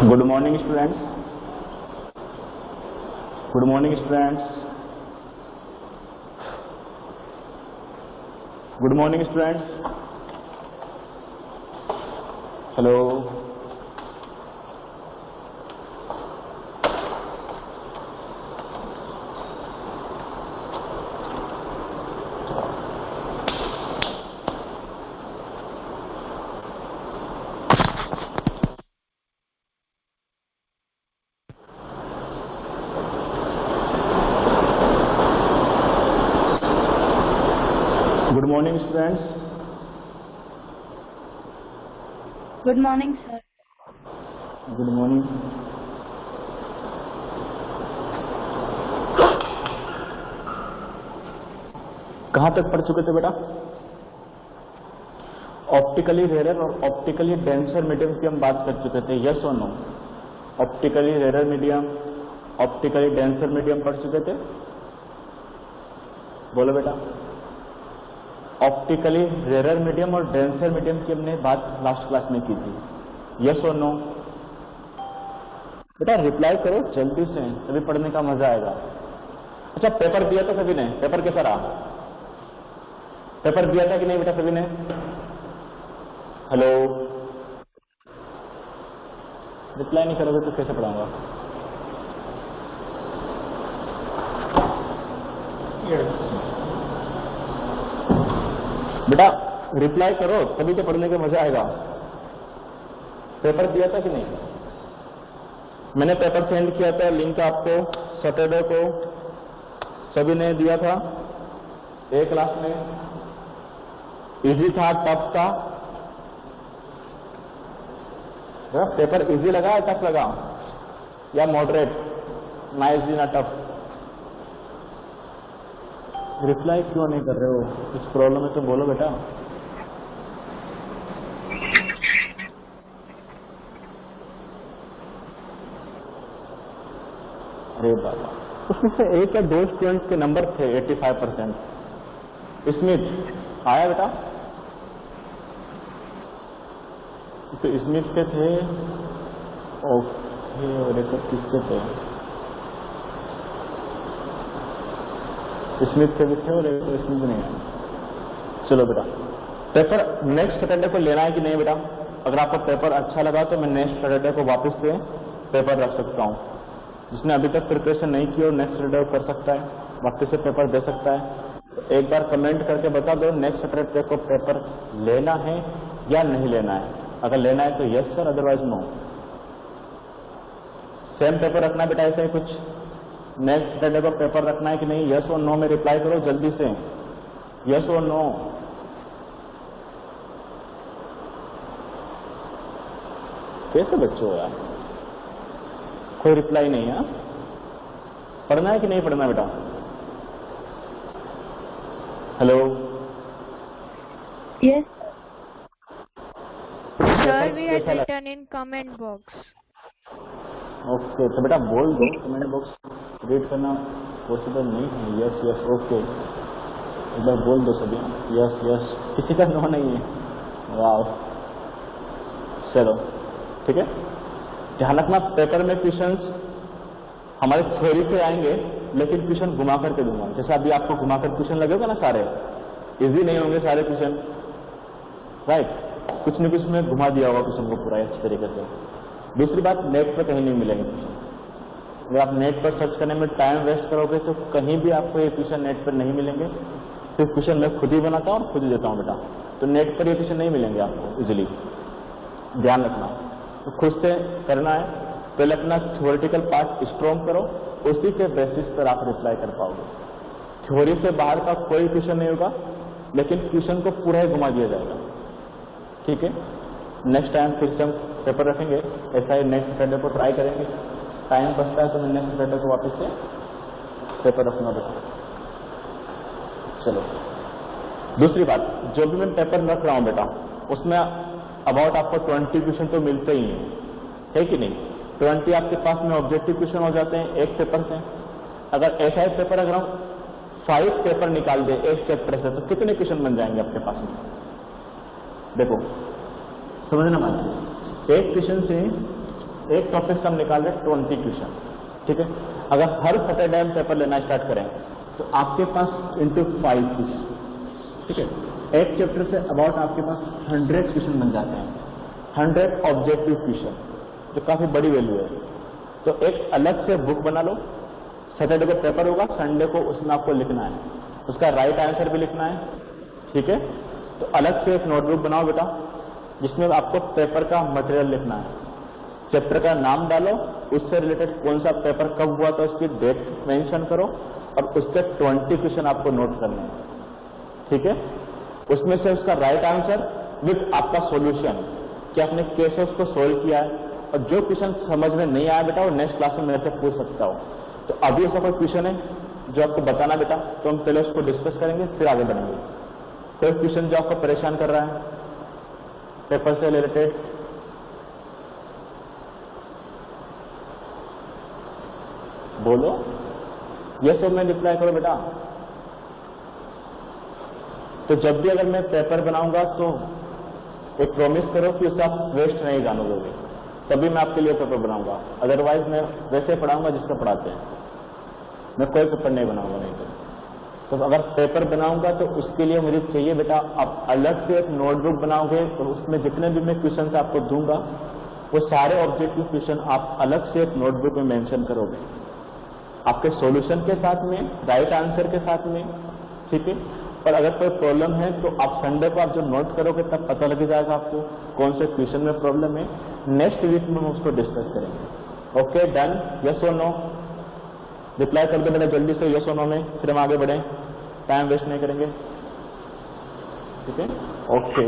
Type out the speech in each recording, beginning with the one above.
Good morning students. Good morning students. Good morning students. Hello. Good morning students. Good morning sir. Good morning. कहां तक पढ़ चुके थे बेटा? ऑप्टिकली रेयर और ऑप्टिकली डेंसर मीडियम की हम बात कर चुके थे, यस और no? Optically rare medium, optically denser medium पढ़ चुके थे? बोलो बेटा। ऑप्टिकली रेयर मीडियम और डेंसर मीडियम की हमने बात लास्ट क्लास में की थी, यस और नो? बेटा रिप्लाई करो जल्दी से, तभी पढ़ने का मजा आएगा। अच्छा, पेपर दिया था सभी ने? पेपर कैसा रहा? पेपर दिया था कि नहीं बेटा सभी ने? हेलो। रिप्लाई नहीं करोगे तो कैसे पढ़ाऊंगा? बेटा रिप्लाई करो तभी तो पढ़ने का मजा आएगा। पेपर दिया था कि नहीं? मैंने पेपर सेंड किया था, लिंक आपको सैटरडे को सभी ने दिया था। एक क्लास में इजी था, टफ था? पेपर इजी लगा या टफ लगा या मॉडरेट? ना इजी ना टफ? रिप्लाई क्यों नहीं कर रहे हो? कुछ प्रॉब्लम है तो बोलो बेटा। अरे बाबा, उसमें से एक या दो स्टूडेंट्स के नंबर थे 85%। स्मिथ आया बेटा? तो स्मिथ के थे, ओके, और एक किसके थे? स्मिथ के भी थे और एक स्मिथ नहीं है। चलो बेटा, पेपर नेक्स्ट सैटरडे को लेना है कि नहीं बेटा? अगर आपको पेपर अच्छा लगा तो मैं नेक्स्ट सैटरडे को वापस से पेपर रख सकता हूँ। जिसने अभी तक प्रिपरेशन नहीं की और नेक्स्ट सैटरडे को कर सकता है, वापस से पेपर दे सकता है। तो एक बार कमेंट करके बता दो नेक्स्ट सैटरडे को पेपर लेना है या नहीं लेना है। अगर लेना है तो yes sir, otherwise no. Same paper रखना बेटा, ऐसा ही कुछ? नेक्स्ट सैटरडे को पेपर रखना है कि नहीं? यस और नो में रिप्लाई करो जल्दी से, यस और नो। कैसे बच्चे हो यार, कोई रिप्लाई नहीं है? पढ़ना है कि नहीं पढ़ना बेटा? Hello. Yes sir, we had written in comment box. Okay, तो बेटा बोल दो, कमेंट बॉक्स रीड करना पॉसिबल नहीं है। यस यस, ओके, एक बार बोल दो सभी, यस यस। किसी का नो नहीं है? वाह, चलो ठीक है। ध्यान रखना, पेपर में क्वेश्चंस हमारे थ्योरी से आएंगे, लेकिन क्वेश्चन घुमा करके दूंगा। जैसे अभी आपको घुमा कर क्वेश्चन लगेगा ना, सारे इजी नहीं होंगे सारे क्वेश्चन, राइट? कुछ न कुछ में घुमा दिया होगा क्वेश्चन को पूरा अच्छी तरीके से। दूसरी बात, नेट पर कहीं नहीं मिलेंगे क्वेश्चन। अगर आप नेट पर सर्च करने में टाइम वेस्ट करोगे तो कहीं भी आपको ये क्वेश्चन नेट पर नहीं मिलेंगे। फिर क्वेश्चन मैं खुद ही बनाता हूँ और खुद ही देता हूँ बेटा, तो नेट पर ये क्वेश्चन नहीं मिलेंगे आपको इजिली, ध्यान रखना। तो खुद से करना है, पहले अपना थ्योरेटिकल पार्ट स्ट्रॉन्ग करो, उसी के बेसिस पर आप रिप्लाई कर पाओगे। थ्योरी से बाहर का कोई क्वेश्चन नहीं होगा, लेकिन क्वेश्चन को पूरा ही घुमा दिया जाएगा, ठीक है? नेक्स्ट टाइम फिर से हम पेपर रखेंगे, ऐसा ही नेक्स्ट सैटरडे को ट्राई करेंगे। टाइम बचता है तो मैं नेक्स्ट सैटरडे को वापस से पेपर रखूंगा बेटा। चलो, दूसरी बात, जो भी मैं पेपर रख रहा हूँ बेटा, उसमें अबाउट आपको 20 क्वेश्चन तो मिलते ही है कि नहीं? 20 आपके पास में ऑब्जेक्टिव क्वेश्चन हो जाते हैं एक पेपर से। अगर ऐसा एक पेपर अगर हम 5 पेपर निकाल दे एक चैप्टर से, तो कितने क्वेश्चन बन जाएंगे आपके पास में? देखो समझना बात, एक क्वेश्चन से एक टॉपिक से हम निकाल रहे 20 क्वेश्चन, ठीक है। अगर हर सैटरडे हम पेपर लेना स्टार्ट करें तो आपके पास इंटू 5 क्वेश्चन, ठीक है। एक चैप्टर से अबाउट आपके पास 100 क्वेश्चन बन जाते हैं, 100 ऑब्जेक्टिव क्वेश्चन, जो काफी बड़ी वैल्यू है। तो एक अलग से बुक बना लो, सैटरडे को पेपर होगा, संडे को उसमें आपको लिखना है, उसका राइट आंसर भी लिखना है, ठीक है। तो अलग से एक नोटबुक बनाओ बेटा, जिसमें आपको पेपर का मटेरियल लिखना है, चैप्टर का नाम डालो, उससे रिलेटेड कौन सा पेपर कब हुआ था उसकी डेट मेंशन करो, और उसके 20 क्वेश्चन आपको नोट करने हैं, ठीक है। उसमें से उसका राइट आंसर विद आपका सॉल्यूशन कि आपने कैसे उसको सोल्व किया है, और जो क्वेश्चन समझ में नहीं आया बेटा वो नेक्स्ट क्लास में मेरे से पूछ सकता हो। तो अभी ऐसा कोई क्वेश्चन है जो आपको बताना बेटा, तो हम पहले उसको डिस्कस करेंगे फिर आगे बढ़ेंगे। कोई क्वेश्चन जो आपको परेशान कर रहा है पेपर से रिलेटेड? बोलो, ये सब में रिप्लाई करो बेटा। तो जब भी अगर मैं पेपर बनाऊंगा तो एक प्रॉमिस करो कि उसे आप वेस्ट नहीं जाने दोगे, तभी मैं आपके लिए पेपर बनाऊंगा। अदरवाइज मैं वैसे पढ़ाऊंगा जिसका पढ़ाते हैं, मैं कोई पेपर नहीं बनाऊंगा नहीं तो अगर पेपर बनाऊंगा तो उसके लिए मुझे चाहिए बेटा आप अलग से एक नोटबुक बनाओगे, तो उसमें जितने भी मैं क्वेश्चन आपको दूंगा वो सारे ऑब्जेक्टिव क्वेश्चन आप अलग से एक नोटबुक में मेंशन करोगे, आपके सॉल्यूशन के साथ में, राइट आंसर के साथ में, ठीक है। और अगर कोई प्रॉब्लम है तो आप संडे को आप जो नोट करोगे तब पता लग जाएगा आपको कौन से क्वेश्चन में प्रॉब्लम है। नेक्स्ट वीक में हम उसको डिस्कस करेंगे। Okay, done? यस और नो? रिप्लाई कर दो बेटा जल्दी से यस और नो में, फिर हम आगे बढ़ें, टाइम वेस्ट नहीं करेंगे, ठीक है। ओके,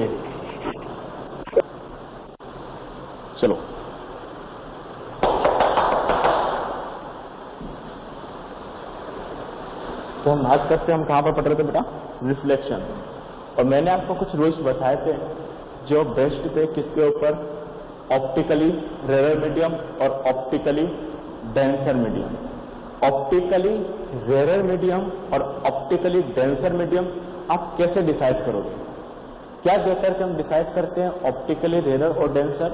चलो तो हम आज करते हैं, हम कहां पर पढ़ रहे थे बेटा? रिफ्लेक्शन। और मैंने आपको कुछ रूल्स बताए थे जो बेस्ट थे किसके ऊपर? ऑप्टिकली रेयर मीडियम और optically denser medium. Optically rare medium और ऑप्टिकली डेंसर मीडियम आप कैसे डिसाइड करोगे? क्या देकर के हम डिसाइड करते हैं ऑप्टिकली रेयर और डेंसर?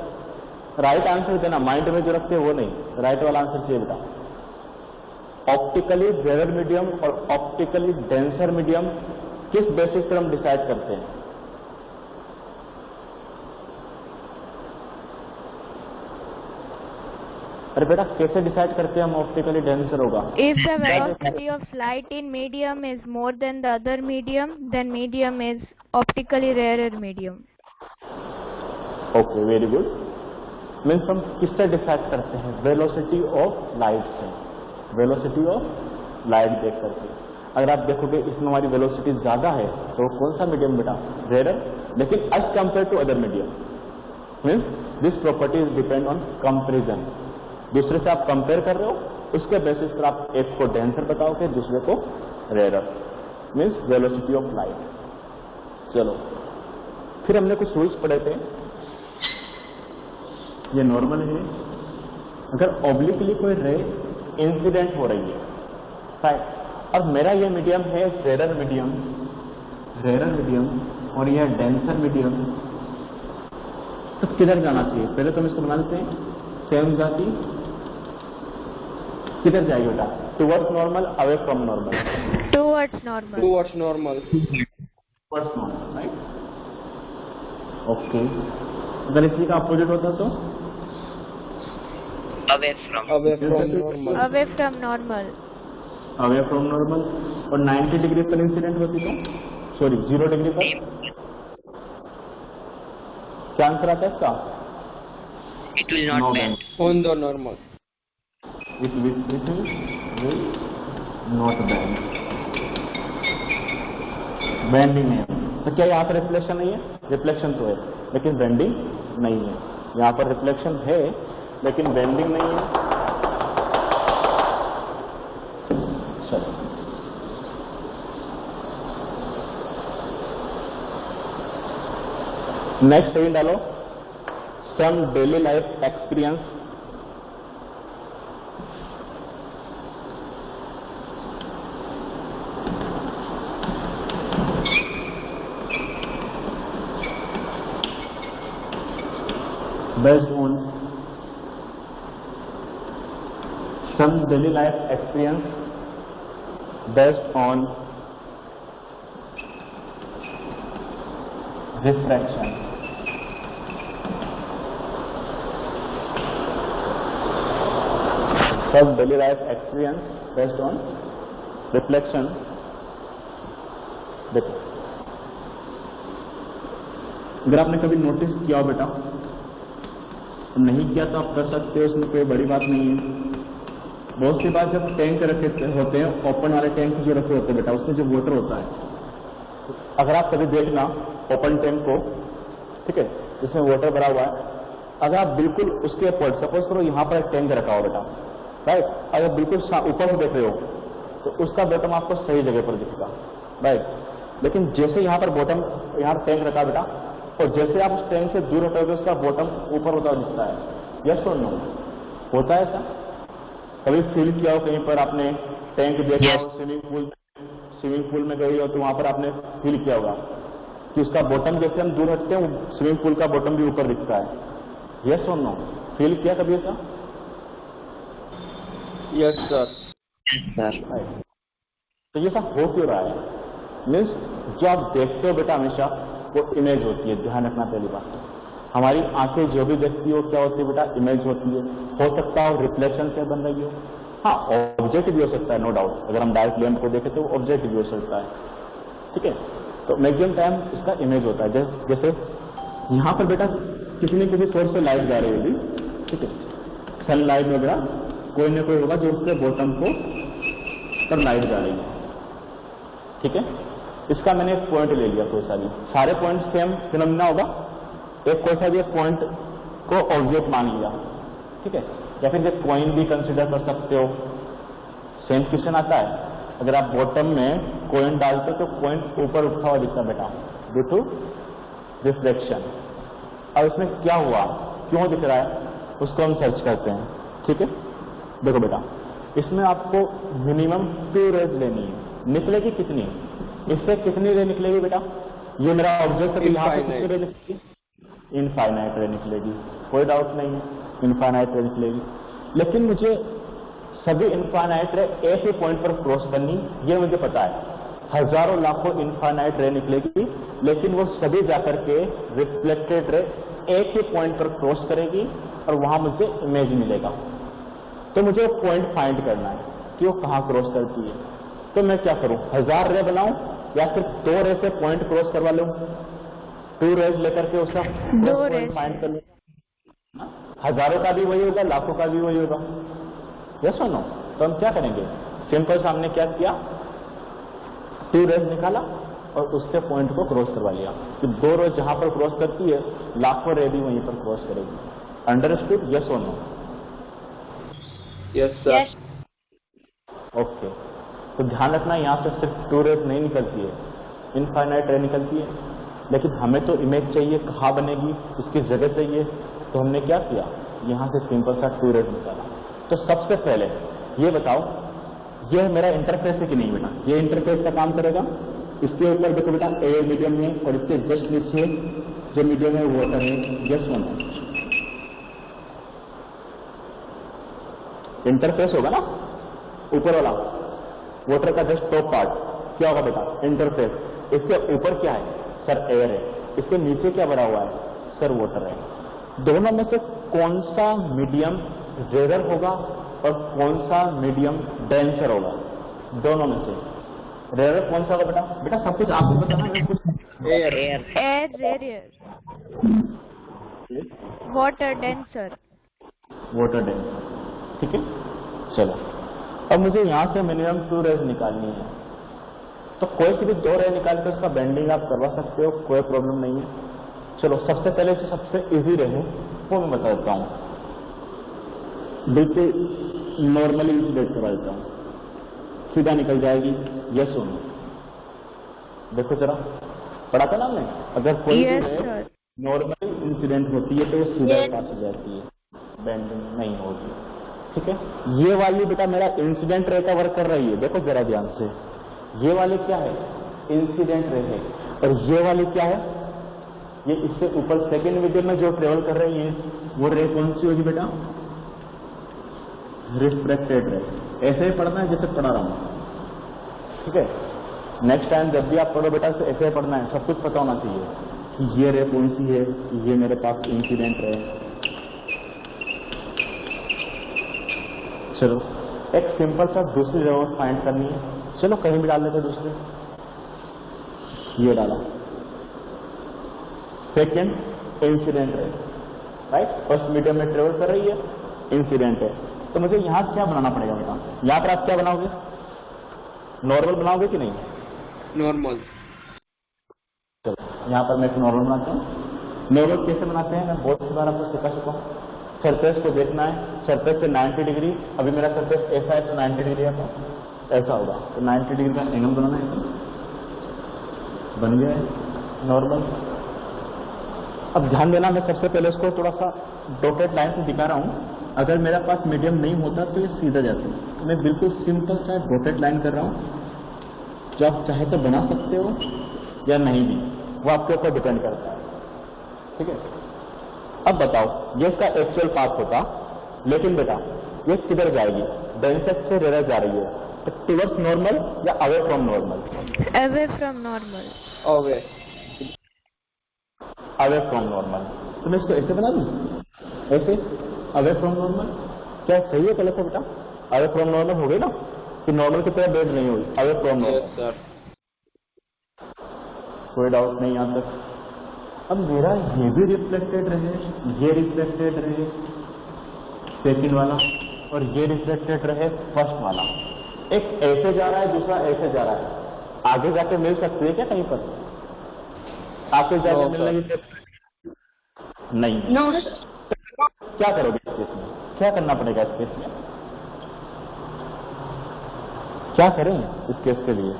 राइट आंसर देना, माइंड में जो रखते हैं वो नहीं, राइट वाला आंसर चाहिए बेटा। ऑप्टिकली रेयर मीडियम और ऑप्टिकली डेंसर मीडियम किस बेसिस पर हम डिसाइड करते हैं? अरे बेटा कैसे डिसाइड करते हैं हम ऑप्टिकली डेंसर होगा? If the velocity of light in medium is more than the other medium, then medium is optically rarer medium. Okay, very good. Means हम किससे डिसाइड करते हैं? वेलोसिटी ऑफ लाइट से, वेलोसिटी ऑफ लाइट देख करके। अगर आप देखोगे इसमें हमारी वेलोसिटी ज्यादा है तो कौन सा मीडियम बेटा? रेयर। लेकिन as compare to other medium, means this property is depend on comparison. दूसरे से आप कंपेयर कर रहे हो, उसके बेसिस पर आप एक को डेंसर बताओगे, दूसरे को rare, means velocity of light. चलो फिर हमने कुछ रूल्स पढ़े थे। ये नॉर्मल है, अगर ऑब्लिकली कोई रे इंसिडेंट हो रही है, राइट, और मेरा ये मीडियम है रेयर मीडियम, रेयर मीडियम, और यह डेंसर मीडियम, तो किधर जाना चाहिए? पहले तो हम इसको बना लेते हैं। सेम जाती किधर जाएगी बेटा? Towards normal, away from normal? Towards normal. Towards normal. Towards normal, right. Okay, अगर इसी का अपोजिट होता तो Away from normal. Away from normal. Away from normal. और 90 डिग्री पर इंसिडेंट होती तो, सॉरी 0 डिग्री पर क्या आंसर आता है इसका? It will not bend. On the normal. It will not bend. Bending नहीं है। तो क्या यहाँ पर रिफ्लेक्शन नहीं है? रिफ्लेक्शन तो है लेकिन बेंडिंग नहीं है। यहाँ पर रिफ्लेक्शन है लेकिन बेंडिंग नहीं है। चलो नेक्स्ट सेकंड डालो, some daily life experience. based on some daily life experience based on refraction. Some daily life experience based on reflection. देखो, अगर आपने कभी नोटिस किया हो बेटा, नहीं किया तो आप कर सकते हो, उसमें कोई बड़ी बात नहीं है। बहुत सी बार जब टैंक रखे होते हैं, ओपन वाले टैंक जो रखे होते हैं बेटा, उसमें जो वाटर होता है, अगर आप कभी देखना ओपन टैंक को, ठीक है, जिसमें वाटर भरा हुआ है, अगर आप बिल्कुल उसके ऊपर, सपोज करो यहाँ पर एक टैंक रखा हो बेटा, राइट, अगर बिल्कुल ऊपर से देख रहे हो तो उसका बॉटम आपको सही जगह पर दिखेगा, राइट। लेकिन जैसे यहाँ पर बॉटम, यहाँ टैंक रखा बेटा, और जैसे आप उस टैंक से दूर हटोगे उसका बॉटम ऊपर होता दिखता है। यस और नो? होता है ऐसा? कभी फील किया हो कहीं पर आपने टैंक देखा हो, स्विमिंग पूल में गई हो तो वहां पर आपने फील किया होगा कि उसका बॉटम जैसे हम दूर हटते हैं स्विमिंग पूल का बॉटम भी ऊपर दिखता है। यस और नो? फील किया कभी ऐसा? Yes sir. तो ये सब हो क्यों रहा है? मीन्स जो आप देखते हो बेटा हमेशा वो इमेज होती है, ध्यान रखना पहली बात। हमारी आंखें जो भी देखती हो क्या होती है बेटा? इमेज होती है। हो सकता है रिफ्लेक्शन से बन रही हो, हाँ ऑब्जेक्ट भी हो सकता है, नो डाउट। अगर हम डायरेक्ट लैंप को देखें तो ऑब्जेक्ट भी हो सकता है, ठीक है। तो मैक्सिमम टाइम इसका इमेज होता है। जैसे यहाँ पर बेटा किसी न किसी सोर्स से लाइट जा रही होगी, ठीक है, सनलाइट वगैरह कोई ना कोई होगा जो उसके बॉटम को पर लाइट जा रही है, ठीक है। इसका मैंने एक पॉइंट ले लिया, कोई सा भी, सारे पॉइंट सेम फिनोमिना होगा, एक कोई सा भी एक पॉइंट को ऑब्जेक्ट मान लिया, ठीक है, या फिर एक कॉइन भी कंसिडर कर सकते हो। सेम क्वेश्चन आता है, अगर आप बॉटम में कॉइन डालते हो तो कॉइन ऊपर उठा हुआ दिखता बेटा, ड्यू टू रिफ्लेक्शन। अब इसमें क्या हुआ, क्यों दिख रहा है, उसको हम सर्च करते हैं, ठीक है। देखो बेटा, इसमें आपको मिनिमम 2 रेज लेनी है, निकलेगी कितनी? इससे कितनी रे निकलेगी बेटा? ये मेरा ऑब्जेक्ट है, यहाँ पे कितनी रे निकलेगी? इनफाइनाइट रे निकलेगी, कोई डाउट नहीं है, इनफाइनाइट रे निकलेगी। लेकिन मुझे सभी इनफाइनाइट रे एक ही पॉइंट पर क्रॉस करनी, ये मुझे पता है। हजारों लाखों इनफाइनाइट रे निकलेगी, लेकिन वो सभी जाकर के रिफ्लेक्टेड रे एक ही पॉइंट पर क्रॉस करेगी और वहां मुझे इमेज मिलेगा। तो मुझे पॉइंट फाइंड करना है कि वो कहाँ क्रॉस करती है। तो मैं क्या करूं, 1000 रे बनाऊं या फिर 2 रे से पॉइंट क्रॉस करवा लूं? 2 रेज लेकर के उसका पॉइंट फाइंड कर लूं। हजारों का भी वही होगा, लाखों का भी वही होगा। यस और नो? तो हम क्या करेंगे, सिंपल से हमने क्या किया, 2 रेज निकाला और उसके पॉइंट को क्रॉस करवा लिया कि 2 रेज जहां पर क्रॉस करती है लाखों रे भी वहीं पर क्रॉस करेगी। अंडरस्टूड? यस और नो? Yes sir. ओके, तो ध्यान रखना यहाँ से सिर्फ 2 रेज नहीं निकलती है, इनफाइनाइट रे निकलती है। लेकिन हमें तो इमेज चाहिए, कहाँ बनेगी, उसकी जगह चाहिए। तो हमने क्या किया, यहाँ से सिंपल सा 2 रेज निकाला। तो सबसे पहले ये बताओ, ये मेरा इंटरफेस है कि नहीं बेटा? ये इंटरफेस का काम करेगा। इसके ऊपर देखो बेटा एयर मीडियम है और इसके जस्ट नीचे जो मीडियम है वो वाटर है। यस और नो? इंटरफेस होगा ना, ऊपर वाला वाटर का जस्ट टॉप पार्ट क्या होगा बेटा? इंटरफेस। इसके ऊपर क्या है सर? एयर है। इसके नीचे क्या भरा हुआ है सर? वाटर है। दोनों में से कौन सा मीडियम रेयर होगा और कौन सा मीडियम डेंसर होगा? दोनों में से रेयर कौन सा होगा बेटा? बेटा सब कुछ आपको बताना है, कुछ air rare, water denser, water denser, ठीक है। चलो अब मुझे यहाँ से मिनिमम 2 रेज निकालनी है। तो कोई सी भी 2 रे निकाल कर उसका बेंडिंग आप करवा सकते हो, कोई प्रॉब्लम नहीं है। चलो सबसे पहले जो सबसे इजी रहे वो मैं बता देता हूँ, बिल्कुल नॉर्मली इंसिडेंट करवा देता हूँ, सीधा निकल जाएगी। यस और नो? देखो जरा, पढ़ा था ना हमने, अगर कोई भी नॉर्मली इंसिडेंट होती है तो वो सीधा पास हो जाती है, बेंडिंग नहीं होगी, ठीक है। ये वाली बेटा मेरा इंसिडेंट रे का वर्क कर रही है, देखो जरा ध्यान से। ये वाली क्या है? इंसिडेंट रे है। और ये वाली क्या है? ये इससे ऊपर सेकेंड मीडियम में जो ट्रेवल कर रही है वो रे कौन सी होगी बेटा? रिफ्लेक्टेड रे, ऐसे ही पढ़ना है जैसे पढ़ा रहा हूँ, ठीक है। नेक्स्ट टाइम जब भी आप पढ़ो बेटा तो ऐसे ही पढ़ना है, सब कुछ पता होना चाहिए कि ये रे कौन सी है, ये मेरे पास इंसिडेंट रे। चलो एक सिंपल सा दूसरी रे और फाइंड करनी है, चलो कहीं भी डाल लेते दूसरे, ये डाला, second incident ray, right, first medium में ट्रेवल कर रही है, इंसिडेंट है, तो मुझे यहाँ क्या बनाना पड़ेगा बेटा, यहाँ पर आप क्या बनाओगे, नॉर्मल बनाओगे कि नहीं, नॉर्मल। चलो यहाँ पर मैं एक नॉर्मल बनाता हूँ। नॉर्मल कैसे बनाते हैं मैं बहुत सी बार आपको सिखा चुका हूँ। सरफेस को देखना है, सरफेस से 90 डिग्री, अभी मेरा सरफेस ऐसा है तो 90 डिग्री ऐसा होगा, तो 90 डिग्री का एंगल बनाना है, बन गया है नॉर्मल। अब ध्यान देना, मैं सबसे पहले इसको थोड़ा सा डॉटेड लाइन से दिखा रहा हूँ, अगर मेरा पास मीडियम नहीं होता तो ये सीधा जाता है, तो मैं बिल्कुल सिंपल सा डॉटेड लाइन कर रहा हूँ, जो आप चाहे तो बना सकते हो या नहीं भी, वो आपके ऊपर डिपेंड करता है, ठीक है। अब बताओ, ये इसका एक्चुअल पाथ होता, लेकिन बेटा ये किधर जाएगी, डेंसेट से रेयर जा रही है, तो टुवर्ड्स नॉर्मल या away from normal, Away from normal. Away away from normal, तो मैं इसको ऐसे बना दूं, ऐसे अवे फ्रॉम नॉर्मल, क्या सही है गलत है बेटा, अवे फ्रॉम नॉर्मल हो गई ना, कि नॉर्मल की तरह बेड नहीं हुई, अवे फ्रॉम नॉर्मल, कोई डाउट नहीं यहाँ तक। अब मेरा ये भी रिफ्लेक्टेड रहे, ये रिफ्लेक्टेड रहे सेकंड वाला, और ये रिफ्लेक्टेड रहे फर्स्ट वाला, एक ऐसे जा रहा है दूसरा ऐसे जा रहा है, आगे जाके मिल सकती है क्या कहीं पर, आगे जाके मिलने की नहीं, क्या करोगे इस केस में, क्या करना पड़ेगा इस केस में, क्या करें इस केस के लिए,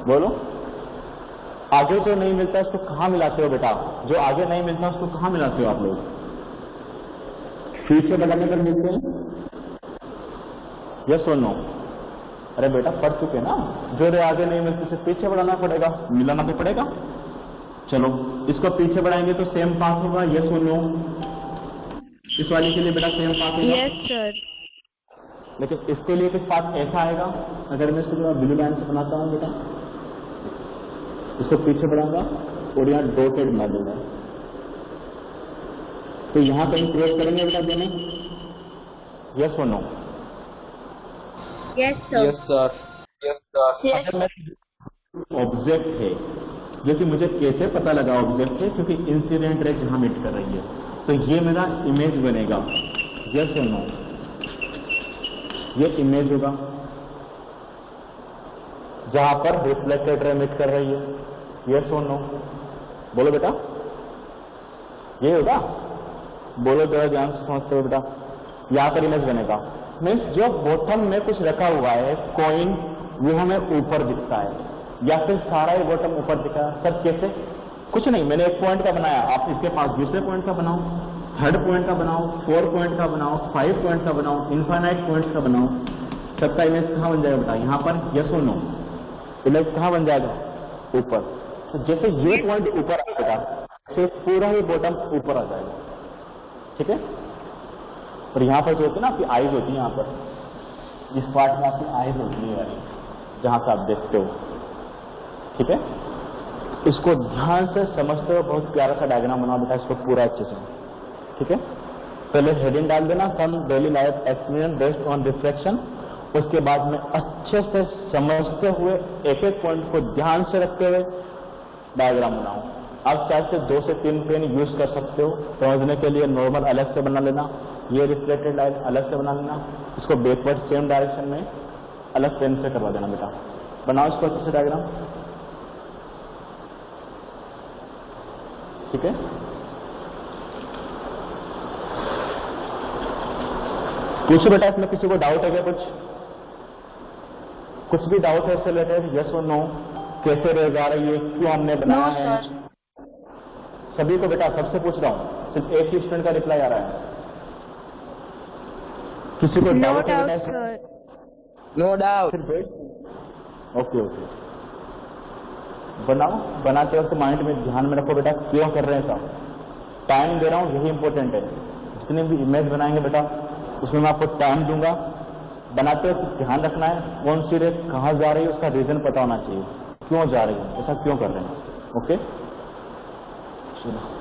बोलो। आगे जो नहीं मिलता उसको कहाँ मिलाते हो बेटा, जो आगे नहीं मिलता उसको कहाँ मिलाते हो आप लोग, पीछे बनाने पर मिलते हैं, यस और नो, अरे बेटा पढ़ चुके ना, जो रे आगे नहीं मिलते उसे पीछे बढ़ाना पड़ेगा, मिलाना तो पड़ेगा। चलो इसको पीछे बढ़ाएंगे तो सेम पाथ होगा, यस और नो, इस वाली के लिए बेटा सेम पाथ होगा, Yes sir. लेकिन इसके लिए कुछ पाथ ऐसा आएगा, अगर मैं इसको ब्लू लाइन से बनाता हूँ बेटा, इसको पीछे बढ़ाऊंगा और यहाँ डॉटेड बना दूंगा, तो यहाँ कहीं क्रॉस करेंगे बेटा दोनों, यस और no, Yes sir. Yes sir, yes sir. अगर मैं ऑब्जेक्ट है, जो कि मुझे कैसे पता लगा ऑब्जेक्ट है, क्योंकि इंसिडेंट रे जहां मीट कर रही है, तो ये मेरा इमेज बनेगा, यस और नो, ये इमेज होगा जहां पर रिफ्लेक्टेड रे मीट कर रही है, यस और नो, बोलो बेटा, ये होगा, बोलो जरा ध्यान से समझते हो बेटा, यहां पर इमेज बनेगा, मीन्स जो बॉटम में कुछ रखा हुआ है कॉइन, वो हमें ऊपर दिखता है, या फिर सारा ही बॉटम ऊपर दिखा है, सब कैसे, कुछ नहीं, मैंने एक पॉइंट का बनाया, आप इसके पास दूसरे पॉइंट का बनाओ, थर्ड पॉइंट का बनाओ, 4 पॉइंट का बनाओ, 5 पॉइंट का बनाओ, इनफाइनाइट पॉइंट का बनाओ, सबका इमेज कहाँ बन जाएगा बेटा, यहाँ पर यस और नो, इमेज कहाँ बन जाएगा, ऊपर, तो जैसे ये पॉइंट ऊपर आएगा तो पूरा ही बॉटम ऊपर आ जाएगा, ठीक है। और यहाँ पर जो होती है ना आपकी आईज होती है, यहाँ पर इस पार्ट में आपकी आईज होती है जहां से आप देखते हो, ठीक है। इसको ध्यान से समझते हो, बहुत प्यारा सा डायग्राम बना बेटा इसको पूरा अच्छे से, ठीक है। पहले हेडिंग डाल देना, some daily life experience based on reflection, उसके बाद में अच्छे से समझते हुए एक एक पॉइंट को ध्यान से रखते हुए डायग्राम बनाओ। आप चाहे से 2 से 3 पेन यूज कर सकते हो समझने के लिए, नॉर्मल अलग से बना लेना, ये रिफ्लेक्टेड लाइन अलग से बना लेना, इसको बैकवर्ड सेम डायरेक्शन में अलग पेन से करवा देना बेटा, बनाओ इसको अच्छे से डायग्राम, ठीक है। पूछो बेटा इसमें किसी को डाउट है क्या, कुछ भी डाउट है इससे रिलेटेड, यस और नो, कैसे रह जा रही है, क्यों हमने बनाया No, है, sir. सभी को बेटा, सबसे पूछ रहा हूँ, सिर्फ एक ही स्टूडेंट का रिप्लाई आ रहा है, किसी को No डाउट है doubt बेटा, sir. No doubt. Okay okay, बनाओ, बनाते वक्त माइंड में ध्यान में रखो बेटा क्यों कर रहे हैं सब, टाइम दे रहा हूँ यही इंपॉर्टेंट है, जितने भी इमेज बनाएंगे बेटा उसमें मैं आपको टाइम दूंगा। बनाते वक्त ध्यान रखना है कौन सी रे कहाँ जा रही है, उसका रीजन पता होना चाहिए, क्यों जा रही है, ऐसा क्यों कर रहे हैं। ओके, चलो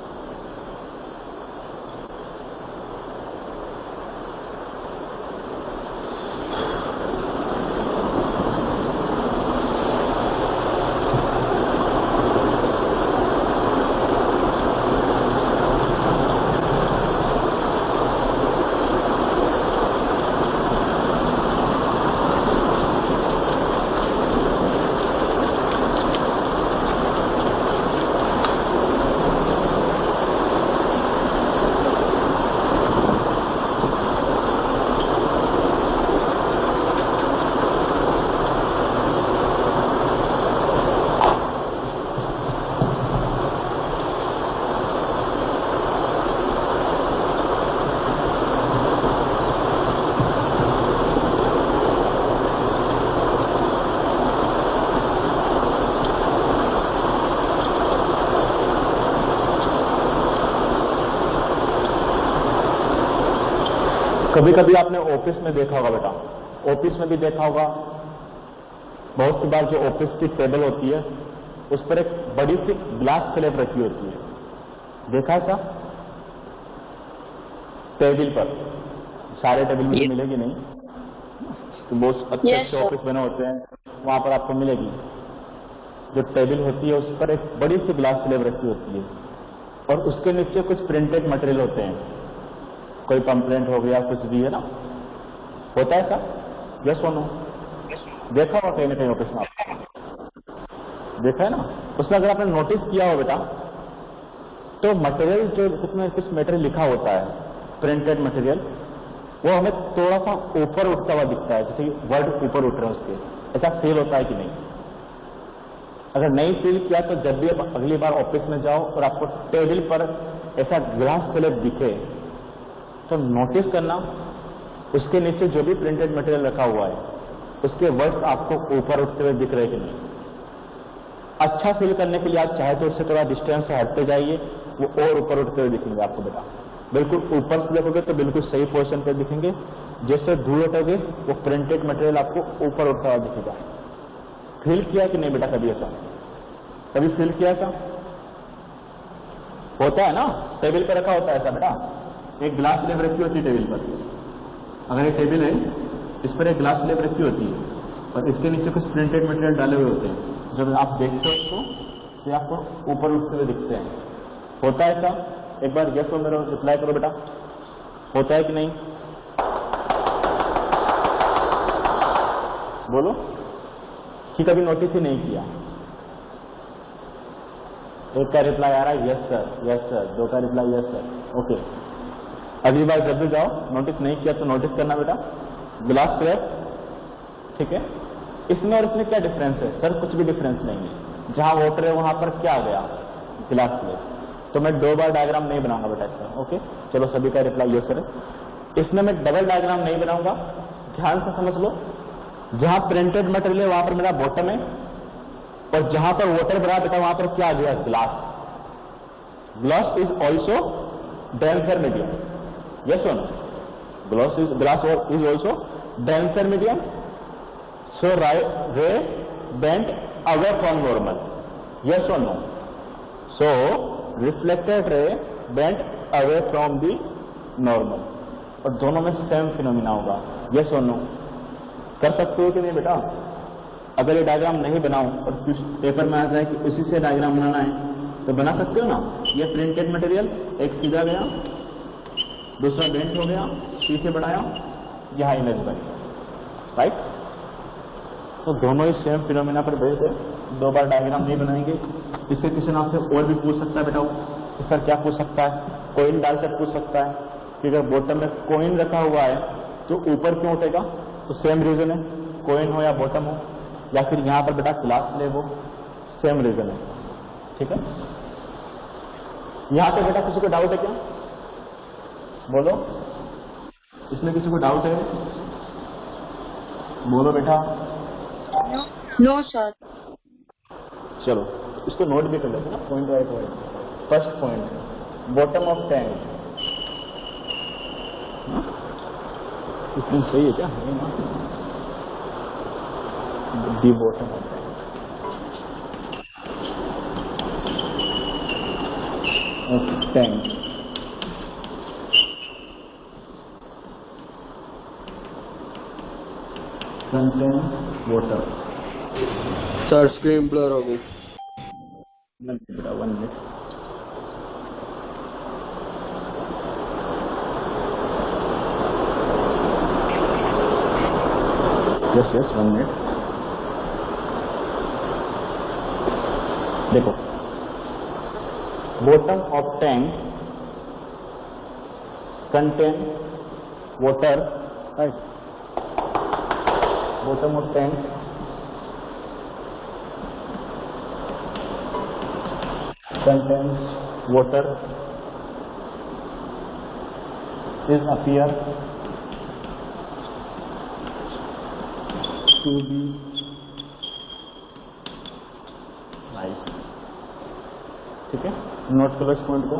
कभी कभी आपने ऑफिस में देखा होगा बेटा, ऑफिस में भी देखा होगा, बहुत सी बार जो ऑफिस की टेबल होती है उस पर एक बड़ी सी ग्लास स्लैब रखी होती है, देखा है क्या? टेबल पर, सारे टेबल में तो मिलेगी नहीं, तो बहुत अच्छे अच्छे ऑफिस बने होते हैं, वहां पर आपको मिलेगी। जो टेबल होती है उस पर एक बड़ी सी ग्लास स्लैब रखी होती है और उसके नीचे कुछ प्रिंटेड मटेरियल होते हैं, कोई पंपलेट हो गया, कुछ भी है ना, होता है सर? यस और नो? देखा होगा कहीं ना कहीं ऑफिस में, आप देखा है ना? उसमें अगर आपने नोटिस किया हो बेटा, तो मटेरियल जो उसमें कुछ मटेरियल लिखा होता है, प्रिंटेड मटेरियल, वो हमें थोड़ा सा ऊपर उठता हुआ दिखता है, जैसे वर्ड ऊपर उठ रहे हैं उसके, ऐसा फील होता है कि नहीं? अगर नहीं फील किया तो जब भी आप अगली बार ऑफिस में जाओ और आपको टेबल पर ऐसा ग्लास स्लैब दिखे तो नोटिस करना, उसके नीचे जो भी प्रिंटेड मटेरियल रखा हुआ है उसके वर्ड्स आपको ऊपर उठते हुए दिख रहे कि नहीं। अच्छा फील करने के लिए आप चाहे तो उससे थोड़ा डिस्टेंस से हटते जाइए, वो और ऊपर उठते हुए दिखेंगे आपको बेटा। बिल्कुल ऊपर से देखोगे तो बिल्कुल सही पोजीशन पर दिखेंगे, जैसे दूर हटोगे वो प्रिंटेड मटेरियल आपको ऊपर उठता हुआ दिखेगा। फील किया कि नहीं बेटा कभी ऐसा? कभी फील किया ऐसा? होता है ना, टेबल पर रखा होता है ऐसा बेटा, एक ग्लास स्लैब रखी होती है टेबल पर। अगर ये टेबल है, इस पर एक ग्लास स्लैब रखी होती है और इसके नीचे कुछ प्रिंटेड मटेरियल डाले हुए होते हैं, जब आप देखते हो उसको तो आपको ऊपर उठते हुए दिखते हैं। होता है ऐसा? एक बार यस और मेरा रिप्लाई करो बेटा, होता है कि नहीं? बोलो कि कभी नोटिस ही नहीं किया। एक का रिप्लाई आ रहा है यस सर, यस सर, दो का रिप्लाई यस सर, ओके। अगली बार जब भी जाओ, नोटिस नहीं किया तो नोटिस करना बेटा, ग्लास स्लैब, ठीक है? इसमें और इसमें क्या डिफरेंस है? सर कुछ भी डिफरेंस नहीं है, जहां वोटर है वहां पर क्या आ गया? Glass slab. तो मैं 2 बार डायग्राम नहीं बनाऊंगा बेटा इसका, ओके? चलो सभी का रिप्लाई यस सर है। इसमें मैं डबल डायग्राम नहीं बनाऊंगा, ध्यान से समझ लो। जहां प्रिंटेड मटेरियल है वहां पर मेरा बॉटम है और जहां पर वोटर भरा बेटा वहां पर क्या आ गया? Glass. Glass is also denser medium, yes or no? Glass is also denser medium, so ray bent away from normal, yes or no? So reflected ray bent away from the normal, और दोनों में same phenomena होगा, yes or no? कर सकते हो कि नहीं बेटा? अगर ये डायग्राम नहीं बनाऊं और कुछ पेपर में आ जाए कि उसी से डायग्राम बनाना है तो बना सकते हो ना। ये प्रिंटेड मटेरियल एक सीधा गया, दूसरा बेंट हो गया, पीछे बढ़ाया, यहां इमेज बनी, राइट? तो दोनों ही सेम फिनोमिना पर बेस्ड है, 2 बार डायग्राम नहीं बनाएंगे। इससे किसी ने आपसे और भी पूछ सकता है बेटा, तो सर क्या पूछ सकता है? कॉइन डालकर पूछ सकता है कि अगर बॉटम में कॉइन रखा हुआ है तो ऊपर क्यों उठेगा? तो सेम रीजन है, कॉइन हो या बॉटम हो या फिर यहां पर बेटा ग्लास स्लैब हो, सेम रीजन है, ठीक है? यहां पे बेटा किसी को डाउट है क्या? बोलो, इसमें किसी को डाउट है? बोलो बेटा। No sir. चलो इसको नोट भी कर लेते ना, point by point. First point, bottom of tank, इसमें सही है क्या? है ना, the bottom of tank contain water. Sir screen blur हो गई। 1 मिनट। Yes 1 minute. देखो, bottom of tank contain water, right. Bottom of tank contains water is appear to be right। ठीक है, नोट करो इस पॉइंट को।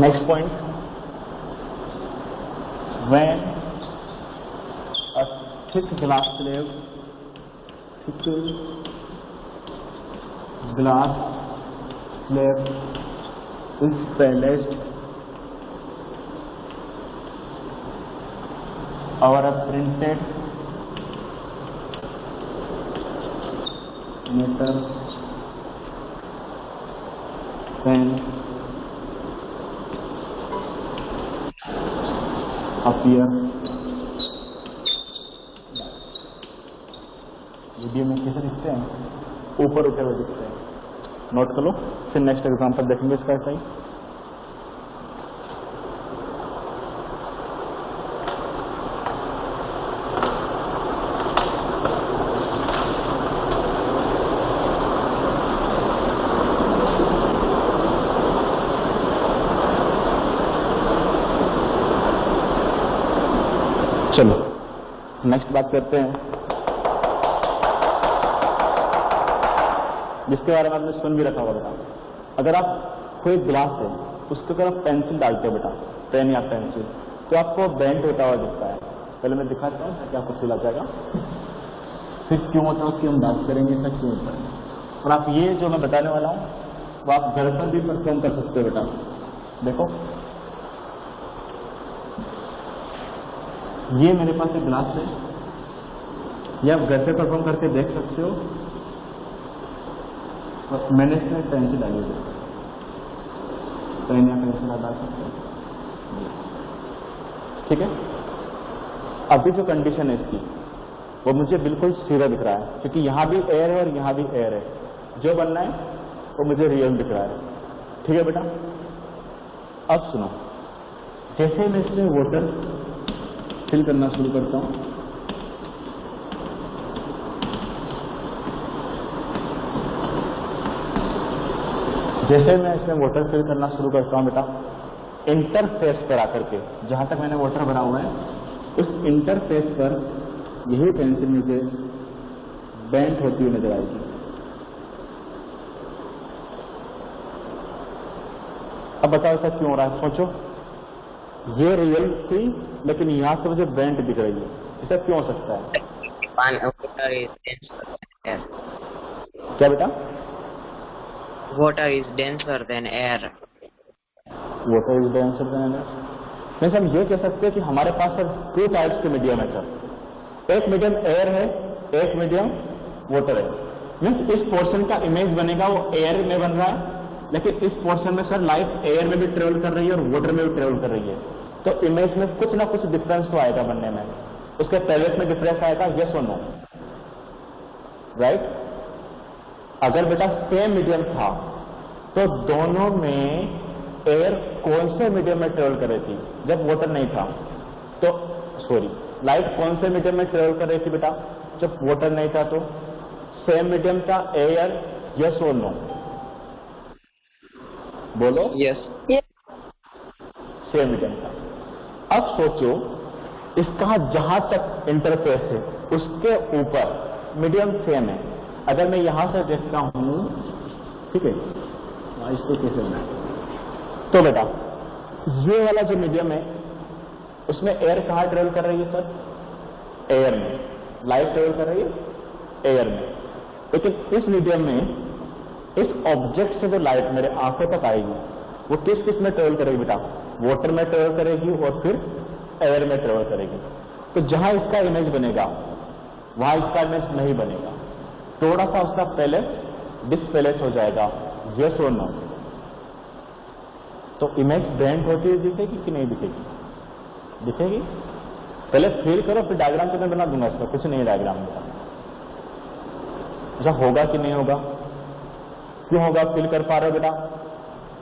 Next point, when a thick glass slab is placed over a printed metal pen appear। Video में कैसे दिखते हैं? ऊपर उठे हुए दिखते हैं। नोट कर लो, फिर नेक्स्ट एग्जांपल देखेंगे इसका ऐसा ही। चलो नेक्स्ट बात करते हैं, जिसके बारे में आपने सुन भी रखा होगा बेटा। अगर आप कोई ग्लास है उसके ऊपर आप पेंसिल डालते हो बेटा, पेन या पेंसिल, तो आपको बेंट होता हुआ दिखता है। पहले मैं दिखाता हूँ ताकि आपको फील आ जाएगा। फिर क्यों होता है उसकी हम बात करेंगे, ऐसा क्यों होता है। और आप ये जो मैं बताने वाला हूँ वो आप घर पर भी परफॉर्म कर सकते हो बेटा। देखो, ये मेरे पास एक ग्लास है, ये आप घर पे परफॉर्म करके देख सकते हो। और मैंने इसमें पेंसिल डाली है, पेन या पेंसिल आप डाल सकते हो। ठीक है, अभी जो कंडीशन है इसकी वो मुझे बिल्कुल सीधा दिख रहा है, क्योंकि यहाँ भी एयर है और यहाँ भी एयर है। जो बनना है वो मुझे रियल दिख रहा है। ठीक है बेटा, अब सुनो, जैसे मैं इसमें वाटर फिल करना शुरू करता हूं, जैसे मैं इसमें वाटर फिल करना शुरू करता हूं बेटा, इंटरफेस पर आकर के जहां तक मैंने वाटर भरा हुआ है उस इंटरफेस पर यही पेंसिल मुझे बेंट होती हुई नजर आएगी। अब बताओ ऐसा क्यों हो रहा है? सोचो, ये रियल थी लेकिन यहाँ से मुझे बेंट दिख रही है, ऐसा क्यों हो सकता है? क्या बेटा? Water is denser than air. Water is denser then air. Means हम ये कह सकते हैं कि हमारे पास सर 2 टाइप्स के मीडियम है सर। एक मीडियम एयर है, एक मीडियम वाटर है। मीन्स इस पोर्शन का इमेज बनेगा वो एयर में बन रहा है, लेकिन इस पोर्शन में सर लाइट एयर में भी ट्रेवल कर रही है और वाटर में भी ट्रेवल कर रही है। तो इमेज में कुछ ना कुछ डिफरेंस तो आएगा बनने में। उसके पैलेट में डिफरेंस आएगा, यस और नो, राइट। अगर बेटा सेम मीडियम था तो दोनों में एयर कौन से मीडियम में ट्रेवल कर रही थी? जब वाटर नहीं था तो सॉरी, लाइट कौन से मीडियम में ट्रेवल कर रही थी बेटा? जब वाटर नहीं था। तो सेम मीडियम था एयर, यस और नो, बोलो। Yes. सेम मीडियम का। अब सोचो इसका जहां तक इंटरफेस है उसके ऊपर मीडियम सेम है। अगर मैं यहां से देखता हूं, ठीक है, इसको कैसे बनाए, तो बेटा ये वाला जो मीडियम है उसमें एयर कहां ट्रेवल कर रही है सर? एयर में। लाइट ट्रेवल कर रही है एयर में। लेकिन इस मीडियम में इस ऑब्जेक्ट से जो लाइट मेरे आंखों तक आएगी वो किस किस में ट्रेवल करेगी बेटा? वाटर में ट्रेवल करेगी और फिर एयर में ट्रेवल करेगी। तो जहां इसका इमेज बनेगा वहां इसका इमेज नहीं बनेगा, थोड़ा सा उसका पैलेस डिसपैलेस हो जाएगा। यस और नो? तो इमेज बेंड होती हुई दिखेगी कि नहीं दिखेगी? दिखेगी। पहले फील करो, फिर डायग्राम तो मैं बना दूंगा इसका, कुछ नहीं डायग्राम में। ऐसा होगा कि नहीं होगा? क्यों होगा? फील कर पा रहे हो बेटा?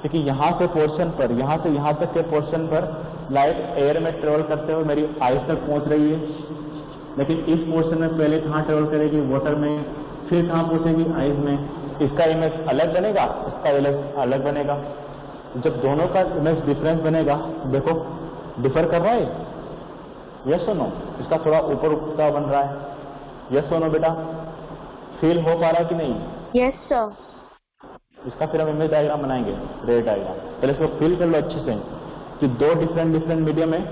क्योंकि यहां से पोर्शन पर, यहां से यहां तक के पोर्शन पर लाइट एयर में ट्रेवल करते हुए मेरी आईज तक पहुंच रही है, लेकिन इस पोर्शन में पहले कहां ट्रेवल करेगी? वाटर में, फिर कहां पहुंचेगी? आईज में। इसका इमेज अलग बनेगा, इसका इमेज अलग बनेगा। जब दोनों का इमेज डिफरेंस बनेगा, देखो डिफर कर रहा है, यस और नो? इसका थोड़ा ऊपर का बन रहा है, यस और नो बेटा? फील हो पा रहा है कि नहीं? Yes sir. इसका फिर हम इमेज डायग्राम बनाएंगे, रे डायग्राम। पहले इसको फील कर लो अच्छे से कि दो डिफरेंट मीडियम है।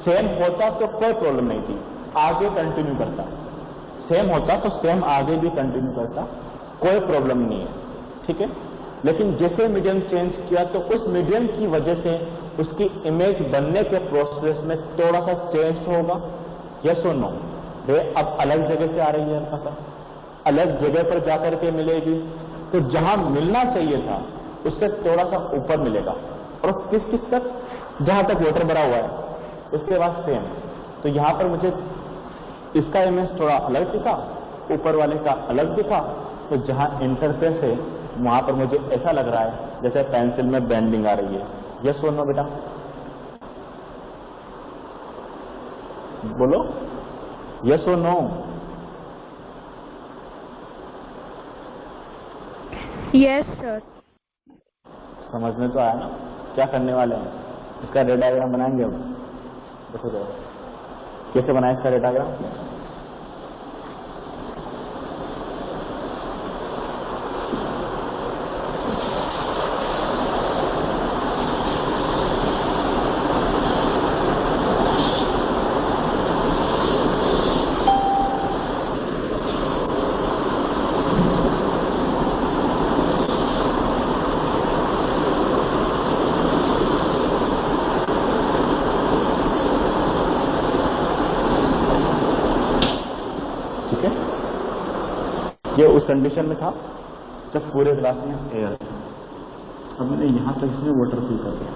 सेम होता तो कोई प्रॉब्लम नहीं थी, आगे कंटिन्यू करता। सेम होता तो सेम आगे भी कंटिन्यू करता, कोई प्रॉब्लम नहीं है, ठीक है। लेकिन जैसे मीडियम चेंज किया तो उस मीडियम की वजह से उसकी इमेज बनने के प्रोसेस में थोड़ा सा चेंज होगा, यस और नो? रे अब अलग जगह से आ रही है, हल्का अलग जगह पर जाकर के मिलेगी, तो जहां मिलना चाहिए था उससे थोड़ा सा ऊपर मिलेगा। और किस किस तक? जहां तक वाटर भरा हुआ है उसके बाद सेम। तो यहां पर मुझे इसका इमेज थोड़ा अलग दिखा, ऊपर वाले का अलग दिखा। तो जहां इंटरफेस है वहां पर मुझे ऐसा लग रहा है जैसे पेंसिल में बेंडिंग आ रही है, यस और नो बेटा? बोलो यस और नो? Yes sir. समझ में तो आया ना? क्या करने वाले हैं? इसका रे डायग्राम बनाएंगे अब। देखो जरा कैसे बनाए इसका रे डायग्राम। ये उस कंडीशन में था जब पूरे ग्लास में एयर था। अब मैंने यहां तक इसमें वाटर फिल कर दिया।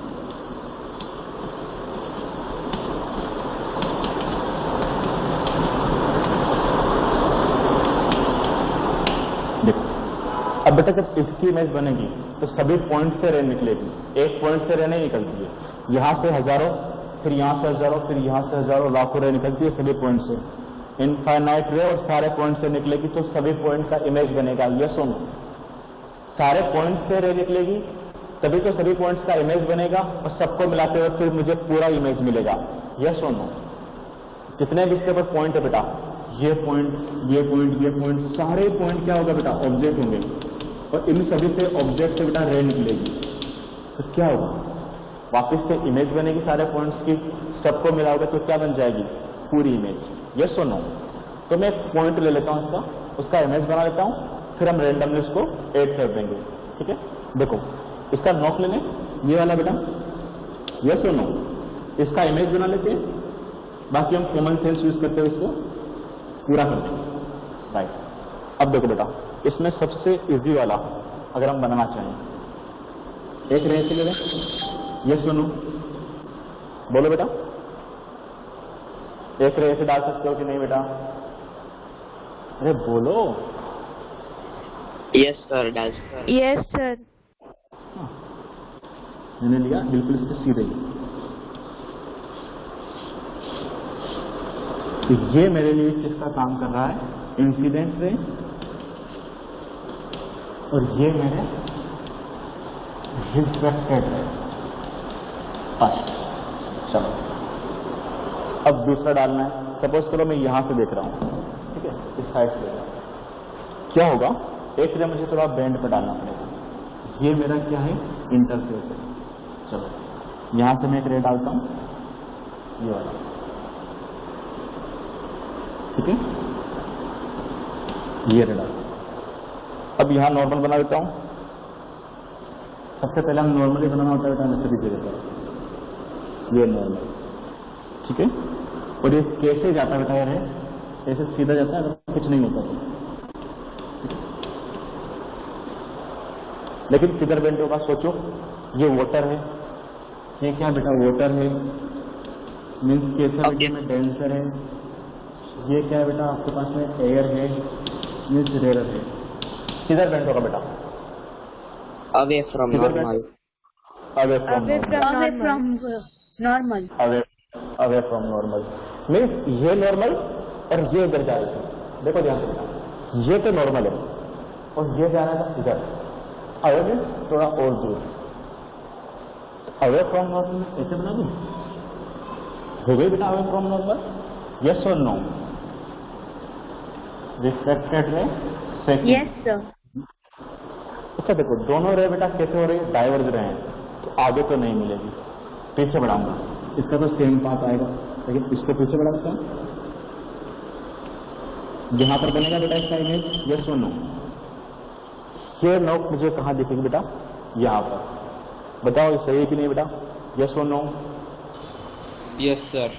देखो अब बेटा जब इसकी इमेज बनेगी तो सभी पॉइंट से रे निकलेगी, एक पॉइंट से रे नहीं निकलती है। यहां से हजारों, फिर यहां से हजारों, फिर यहां से हजारों, लाखों रे निकलती है सभी पॉइंट से। इनफाइनाइट रे और सारे पॉइंट से निकलेगी तो सभी पॉइंट का इमेज बनेगा, यस और नो? सारे पॉइंट से रे निकलेगी तभी तो सभी पॉइंट्स का इमेज बनेगा और सबको मिलाते हुए फिर मुझे पूरा इमेज मिलेगा, यस और नो? कितने भी इसके ऊपर पॉइंट है बेटा? ये पॉइंट, ये पॉइंट, ये पॉइंट, सारे पॉइंट क्या होगा बेटा? ऑब्जेक्ट होंगे। और इन सभी से ऑब्जेक्ट से बेटा रे निकलेगी तो क्या होगा? वापस से इमेज बनेगी सारे पॉइंट्स की, सबको मिलाओगे तो क्या बन जाएगी? पूरी इमेज, यस और नो? तो मैं एक पॉइंट ले लेता हूं इसका, उसका इमेज बना लेता हूं, फिर हम रेंडमली इसको ऐड कर देंगे, ठीक है। देखो इसका नोट ले लें, ये वाला बेटा, यस और नो? इसका इमेज बना लेते हैं, बाकी हम कॉमन सेंस यूज करते हुए इसको पूरा कर देंगे, राइट। अब देखो बेटा इसमें सबसे इजी वाला अगर हम बनाना चाहें, एक रे से ले लें, यस और नो? बोलो बेटा, एक रे से डाल सकते हो कि नहीं बेटा? अरे बोलो। यस सर, डाल सर। Yes sir. मैंने लिया बिल्कुल इसके सीधे। तो ये मेरे लिए किसका काम कर रहा है? Incident ray. और ये मेरे रिफ्लेक्टेड रे। बस चलो अब दूसरा डालना है। सपोज करो मैं यहां से देख रहा हूं, ठीक है, इस साइड से देख रहा हूं। क्या होगा, एक रे मुझे थोड़ा बैंड पर डालना पड़ेगा। ये मेरा क्या है, इंटरफेस है। चलो यहां से मैं एक रे डालता हूं, ये वाला, ठीक है, ये रे डालता हूं। अब यहां नॉर्मल बना देता हूं। सबसे पहले हम नॉर्मली बनाना होता है बेटा, मैं सभी जगह पर ये नॉर्मल, ठीक है। और ये कैसे जाता है बेटा, यार ऐसे सीधा जाता है, अगर कुछ नहीं होता तो। लेकिन किधर बेंड होगा, सोचो, ये वाटर है, ये क्या बेटा, वाटर है, मीन्स कैसा मीडियम में डेंसर है। ये क्या है बेटा, आपके पास में एयर है, मीन्स रेयर है। किधर बेंड होगा बेटा, away from normal. Away from Away normal. Away from normal. Means ये नॉर्मल और ये इधर जा रही है। देखो ध्यान से बेटा, ये तो नॉर्मल है और ये जा रहा था इधर। अवे में थोड़ा और दूर, अवे फ्रॉम नॉर्मल ऐसे बना दूं, हो गई बेटा अवे फ्रॉम नॉर्मल। यस और no, reflected ray second. Yes, sir. अच्छा देखो, दोनों रे बेटा कैसे हो रही है, डाइवर्ज रहे हैं, तो आगे तो नहीं मिलेगी, पीछे बढ़ाऊंगा। इसका तो सेम पाथ आएगा, लेकिन इसको पीछे बढ़ा देता हूं। यहां पर बनेगा बेटा इसका इमेज, यस और नो। ये नोक मुझे कहां दिखेगी बेटा, यहां पर। बताओ ये सही है कि नहीं बेटा, यस और नो। Yes, sir.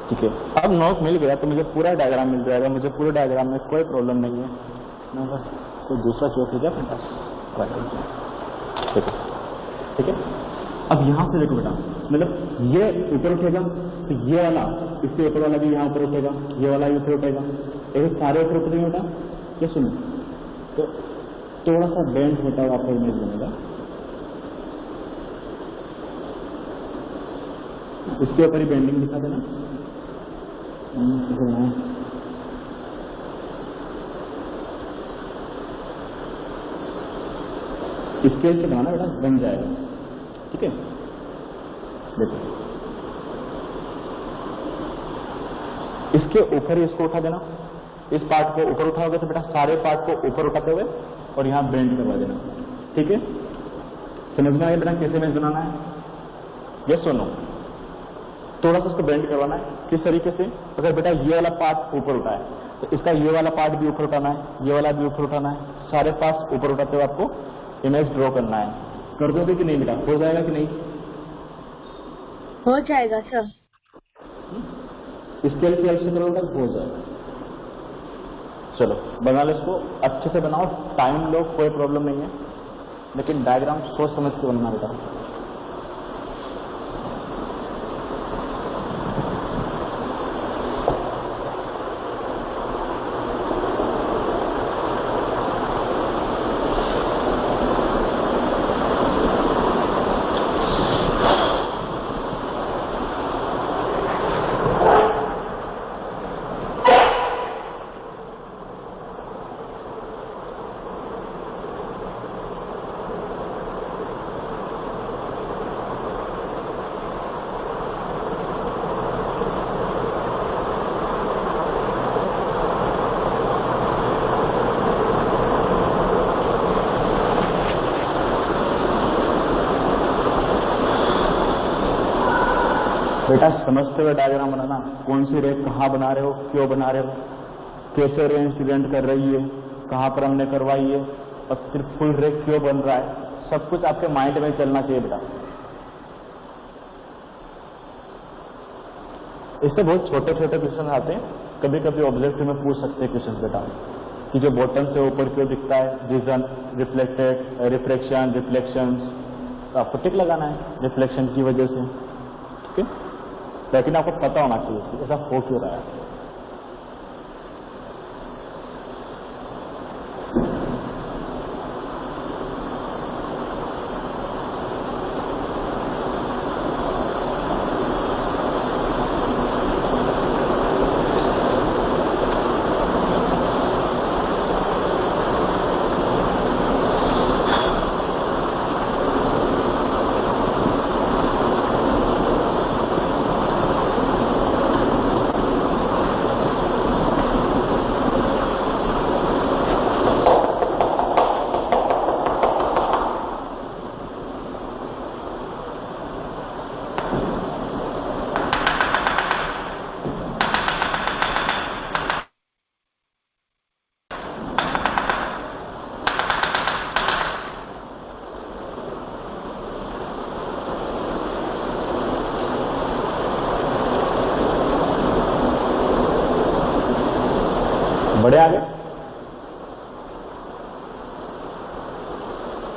ठीक है, अब नोक मिल गया तो मुझे पूरा डायग्राम मिल जाएगा, मुझे पूरे डायग्राम में कोई प्रॉब्लम नहीं है। मैं बस कोई दूसरा चौक हो जाए, ठीक है, ठीक है। अब यहां से देखो बेटा, मतलब ये ऊपर उठेगा तो ये वाला इससे ऊपर वाला भी यहाँ ऊपर उठेगा, ये वाला भी ऊपर उठेगा, ऐसे सारे ऊपर उठेंगे बेटा। ये सुनो, तो थोड़ा सा बेंड होता हुआ आपका इमेज बनेगा, उसके ऊपर ही बेंडिंग दिखा देना। स्केल से बनाना बेटा, बन जाएगा, ठीक है। देखो इसके ऊपर ही इसको उठा देना, इस पार्ट को ऊपर उठाओगे तो बेटा सारे पार्ट को ऊपर उठाते हुए और यहां बेंड करवा देना, ठीक है। समझना है बेटा कैसे इमेज बनाना है, यस और नो। थोड़ा सा उसको बेंड करवाना है, किस तरीके से, अगर बेटा ये वाला पार्ट ऊपर उठा है तो इसका ये वाला पार्ट भी ऊपर उठाना है, ये वाला भी ऊपर उठाना है, सारे पार्ट ऊपर उठाते हुए आपको इमेज ड्रॉ करना है। कर दोगे कि नहीं बेटा, हो जाएगा कि नहीं, हो जाएगा सर। स्केल की हेल्प से करोगे हो जाएगा। चलो बना लो, इसको अच्छे से बनाओ, टाइम लो, कोई प्रॉब्लम नहीं है, लेकिन डायग्राम सोच समझ के बनना बेटा। बेटा समझते हुए डायग्राम बनाना, कौन सी रेख कहाँ बना रहे हो, क्यों बना रहे हो, कैसे रे इंसिडेंट कर रही है, कहाँ पर हमने करवाई है, और फिर फुल रेख क्यों बन रहा है, सब कुछ आपके माइंड में चलना चाहिए बेटा। इससे बहुत छोटे छोटे क्वेश्चन आते हैं, कभी कभी ऑब्जेक्टिव में पूछ सकते हैं क्वेश्चन बेटा, कि जो बॉटम से ऊपर क्यों दिखता है, रीजन, रिफ्लेक्टेड, रिफ्रेक्शन, रिफ्लेक्शन, तो आपको टिक लगाना है रिफ्लेक्शन की वजह से, ठीक है। लेकिन आपको पता होना चाहिए कि ऐसा हो क्यों रहा है।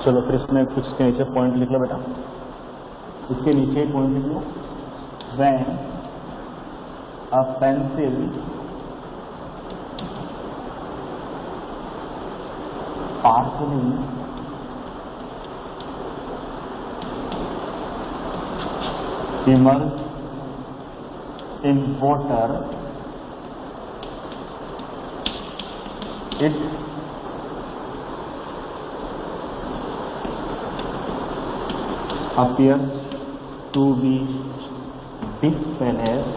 चलो फिर इसमें कुछ इसके नीचे पॉइंट लिख लो बेटा, इसके नीचे पॉइंट लिख लो। When a pencil partially immersed in water, it appears to be displaced,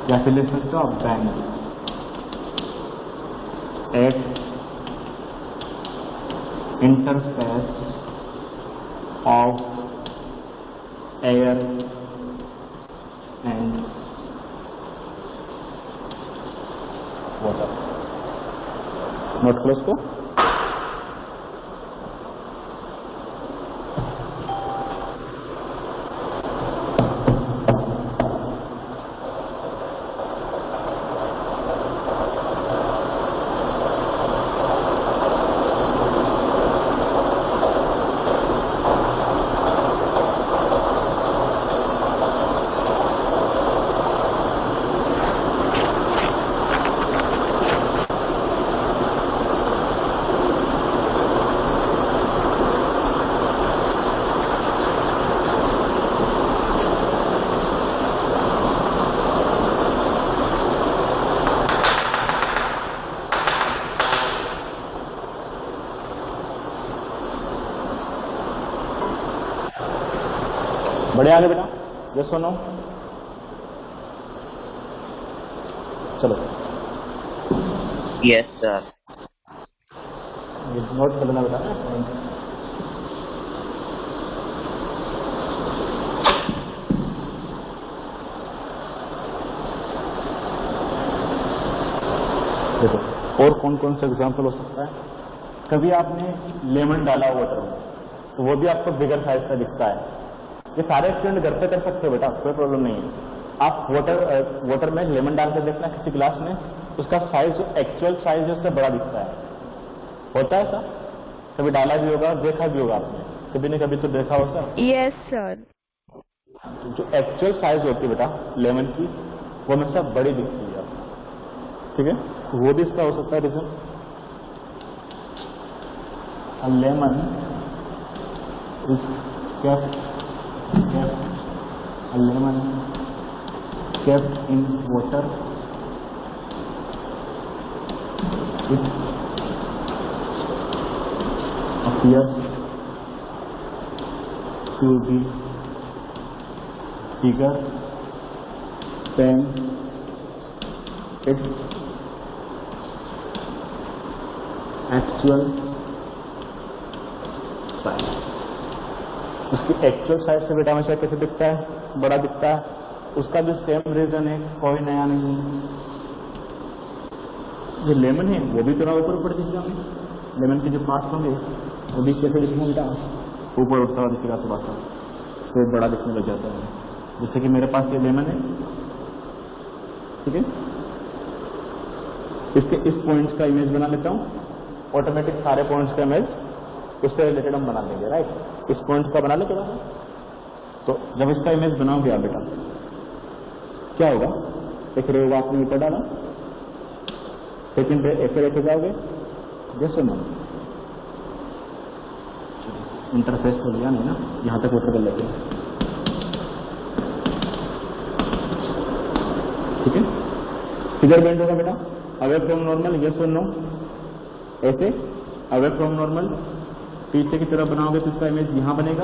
या फिर लिख सकते हो आप band at interface of air and water. Note करो इसको। बढ़िया आगे बेटा, ये सुनो। चलो यस सर। ये नोट कर लेना बेटा। देखो और कौन कौन सा एग्जाम्पल हो सकता है। कभी आपने लेमन डाला वाटर में तो वो भी आपको बिगर साइज का दिखता है। ये सारे स्टूडेंट घर पे कर सकते हो बेटा, कोई प्रॉब्लम नहीं है। आप वाटर में लेमन डाल के देखना किसी ग्लास में, उसका साइज जो एक्चुअल साइज है उससे बड़ा दिखता है। होता है ऐसा? कभी डाला भी होगा, देखा भी होगा आपने, कभी न कभी तो देखा होगा। Yes sir. जो एक्चुअल साइज होती है बेटा लेमन की, वो हमेशा बड़ी दिखती है, ठीक है। वो भी इसका हो सकता है reason. Lemon is a lemon kept in water, it appears to be bigger than its actual size. उसकी एक्चुअल साइज से बेटा हमेशा कैसे दिखता है? बड़ा दिखता है। उसका भी सेम रीजन है, कोई नया नहीं है। जो लेमन है वो भी थोड़ा ऊपर ऊपर दिखेगा, लेमन के जो पार्ट्स होंगे वो भी कैसे दिखेंगे बेटा? ऊपर उठता हुआ दिखेगा थोड़ा सा, तो बड़ा दिखने लग जाता है। जैसे कि मेरे पास ये लेमन है, ठीक है। इसके इस पॉइंट्स का इमेज बना लेता हूँ, ऑटोमेटिक सारे पॉइंट्स का इमेज उससे रिलेटेड हम बना देंगे, राइट। इस पॉइंट का बना लो थोड़ा सा। तो जब इसका इमेज बनाओगे आप बेटा, क्या होगा? एक रे होगा, आपने ऊपर डाला, सेकंड रे ऐसे लेके जाओगे, जैसे नो इंटरफेस तो लिया नहीं ना, यहाँ तक ऊपर कर लेते हैं, ठीक है। किधर बेंड होगा बेटा? अवे फ्रॉम नॉर्मल, यस और नो। ऐसे अवे फ्रॉम नॉर्मल पीछे की तरफ बनाओगे तो इसका इमेज यहाँ बनेगा,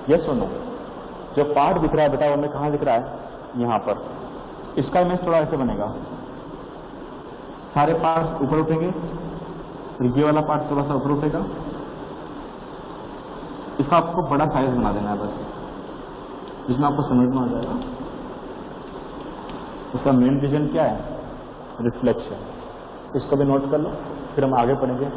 यस और नो। जो पार्ट दिख रहा है बेटा वो हमें कहाँ दिख रहा है? यहाँ पर। इसका इमेज थोड़ा ऐसे बनेगा, सारे पार्ट ऊपर उठेंगे, फिर ये वाला पार्ट थोड़ा सा ऊपर उठेगा। इसका आपको बड़ा साइज बना देना है बस, जिसमें आपको समझ में आ जाएगा। उसका मेन रीजन क्या है? रिफ्लेक्शन। इसको भी नोट कर लो, फिर हम आगे पढ़ेंगे।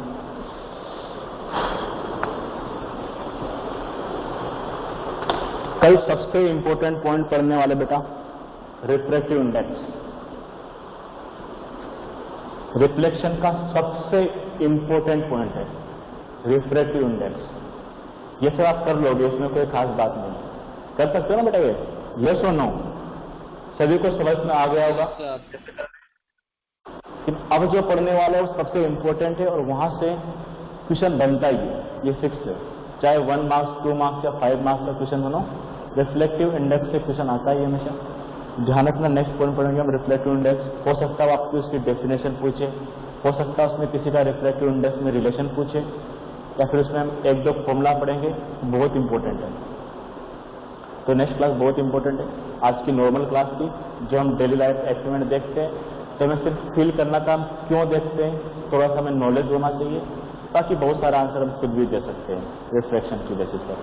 कल सबसे इंपॉर्टेंट पॉइंट पढ़ने वाले बेटा रिफ्रैक्टिव इंडेक्स। रिफ्लेक्शन का सबसे इंपॉर्टेंट पॉइंट है रिफ्रैक्टिव इंडेक्स। ये सब आप कर लोगे, इसमें कोई खास बात नहीं। कर सकते हो ना बेटा ये? यस और नो? सभी को समझ में आ गया होगा? अब जो पढ़ने वाला है वो सबसे इंपॉर्टेंट है और वहां से क्वेश्चन बनता ही है, ये फिक्स है। चाहे 1 मार्क्स 2 मार्क्स या 5 मार्क्स का क्वेश्चन बनो, रिफ्लेक्टिव इंडेक्स से क्वेश्चन आता ही हमेशा। ध्यान रखना, नेक्स्ट पॉइंट पढ़ेंगे हम रिफ्लेक्टिव इंडेक्स। हो सकता है आपकी उसकी डेफिनेशन पूछे, हो सकता है उसमें किसी का रिफ्लेक्टिव इंडेक्स में रिलेशन पूछे, या फिर उसमें हम 1-2 फॉर्मूला पढ़ेंगे, बहुत इंपॉर्टेंट है। तो नेक्स्ट क्लास बहुत इंपॉर्टेंट है। आज की नॉर्मल क्लास की जो हम डेली लाइफ एक्सपेरिमेंट देखते हैं, तो हमें सिर्फ फील करना था हम क्यों देखते हैं, थोड़ा सा हमें नॉलेज होना चाहिए, ताकि बहुत सारा आंसर हम खुद भी दे सकते हैं रिफ्लेक्शन की बेसिस पर।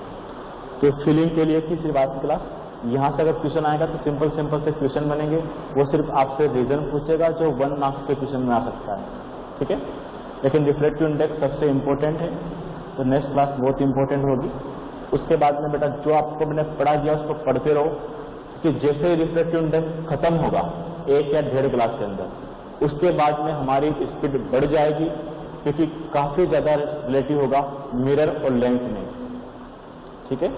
तो फीलिंग के लिए थी सिर्फ आज की क्लास। यहाँ से अगर क्वेश्चन आएगा तो सिंपल से क्वेश्चन बनेंगे, वो सिर्फ आपसे रीजन पूछेगा जो 1 मार्क्स के क्वेश्चन में आ सकता है, ठीक है। लेकिन रिफ्लेक्टिव इंडेक्स सबसे इंपॉर्टेंट है, तो नेक्स्ट क्लास बहुत इंपॉर्टेंट होगी। उसके बाद में बेटा जो आपको मैंने पढ़ा दिया उसको पढ़ते रहो, कि जैसे ही रिफ्लेक्टिव इंडेक्स खत्म होगा 1 या 1.5 क्लास के अंदर, उसके बाद में हमारी स्पीड बढ़ जाएगी, क्योंकि काफी ज्यादा रिलेटिव होगा मिरर और लेंस में, ठीक है।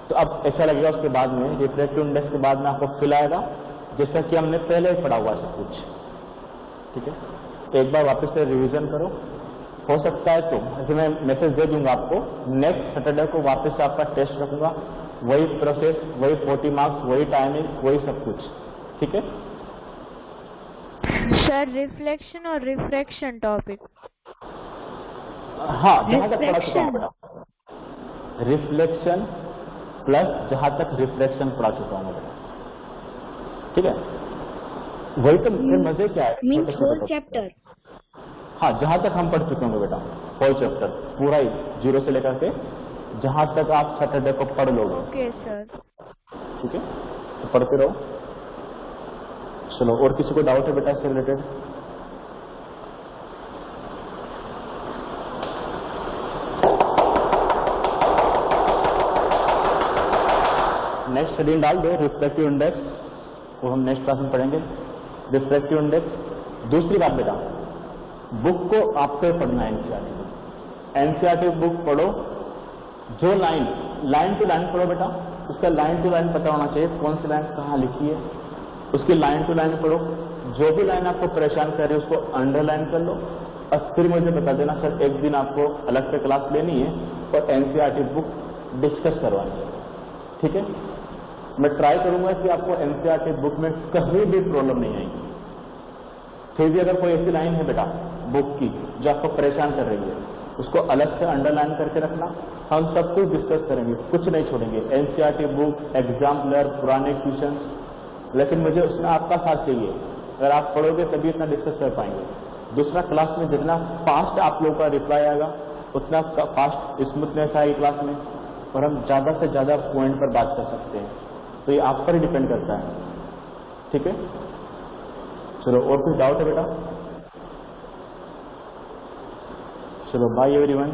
तो अब ऐसा लगेगा उसके बाद में रिफ्लेक्टिव इंडेक्स के बाद में आपको फील आएगा जैसा कि हमने पहले ही पढ़ा हुआ सब कुछ, ठीक है। एक बार वापस से रिवीजन करो, हो सकता है तो ऐसे मैं मैसेज दे दूंगा आपको, नेक्स्ट सैटरडे को वापस से आपका टेस्ट रखूंगा, वही प्रोसेस, वही 40 मार्क्स, वही टाइमिंग, वही सब कुछ, ठीक है। सर रिफ्लेक्शन और रिफ्रैक्शन टॉपिक, हाँ जहां तक पढ़ा चुका हूँ बेटा, रिफ्लेक्शन प्लस जहां तक रिफ्लेक्शन पढ़ा चुका हूँ बेटा, ठीक है। वही तो फिर मजे क्या है, होल चैप्टर। हाँ जहां तक हम पढ़ चुके होंगे बेटा, होल चैप्टर पूरा ही 0 से लेकर के जहां तक आप सैटरडे को पढ़ लोगे। ओके सर, ठीक है, तो पढ़ते रहो। चलो, और किसी को डाउट है बेटा इससे रिलेटेड? नेक्स्ट शेड्यूल डाल दो, रिफ्लेक्टिव इंडेक्स, वो हम नेक्स्ट क्लास में पढ़ेंगे। Reflective index. दूसरी बात बेटा, बुक को आपको पढ़ना है, एनसीईआरटी बुक पढ़ो, जो लाइन टू लाइन पढ़ो बेटा, उसका लाइन टू लाइन पता होना चाहिए, कौन सी लाइन कहाँ लिखी है, उसकी लाइन टू लाइन पढ़ो। जो भी लाइन आपको परेशान कर रही है उसको अंडरलाइन कर लो, और फिर मुझे बता देना सर एक दिन आपको अलग से क्लास लेनी है और एनसीईआरटी बुक डिस्कस करवानी है, ठीक है। मैं ट्राई करूंगा कि आपको एनसीईआरटी बुक में कहीं भी प्रॉब्लम नहीं आएगी। फिर भी अगर कोई ऐसी लाइन है बेटा बुक की जो आपको परेशान कर रही है, उसको अलग से अंडरलाइन करके रखना, हम सब कुछ डिस्कस करेंगे, कुछ नहीं छोड़ेंगे। एनसीईआरटी बुक, एग्जाम्पलर, पुराने क्वेश्चन, लेकिन मुझे उसमें आपका साथ चाहिए। अगर आप पढ़ोगे तभी इतना डिस्कस कर पाएंगे। दूसरा, क्लास में जितना फास्ट आप लोगों का रिप्लाई आएगा उतना फास्ट स्मूथनेस आएगी क्लास में, और हम ज्यादा से ज्यादा पॉइंट पर बात कर सकते हैं। तो ये आप पर ही डिपेंड करता है, ठीक है। चलो, और कुछ डाउट है बेटा? चलो, बाय एवरीवन।